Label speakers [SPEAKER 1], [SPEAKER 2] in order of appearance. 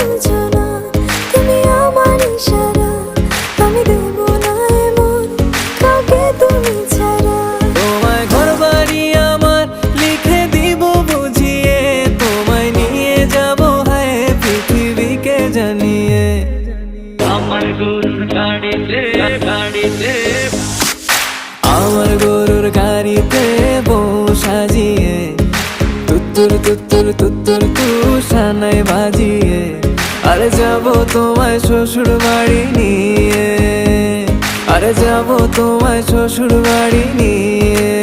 [SPEAKER 1] বুঝো না, তুমি আমার ইশারা, আমি দেব না এমন কাউকে তুমি ছাড়া।
[SPEAKER 2] তোমায় ঘরবাড়ি আমার লিখে দিব বুঝিয়ে, তোমায় নিয়ে যাব হায় পৃথিবীকে জানিয়ে।
[SPEAKER 3] আমার গরুর গাড়িতে গাড়িতে
[SPEAKER 2] আমার গরুর গাড়িতে বউ সাজিয়ে, তুত্তুর তুত্তুর তুত্তুর তুষানায় বাজিয়ে, আরে যাব তোমায় শ্বশুর বাড়ি নিয়ে, আরে যাব তোমায় শ্বশুর বাড়ি নিয়ে।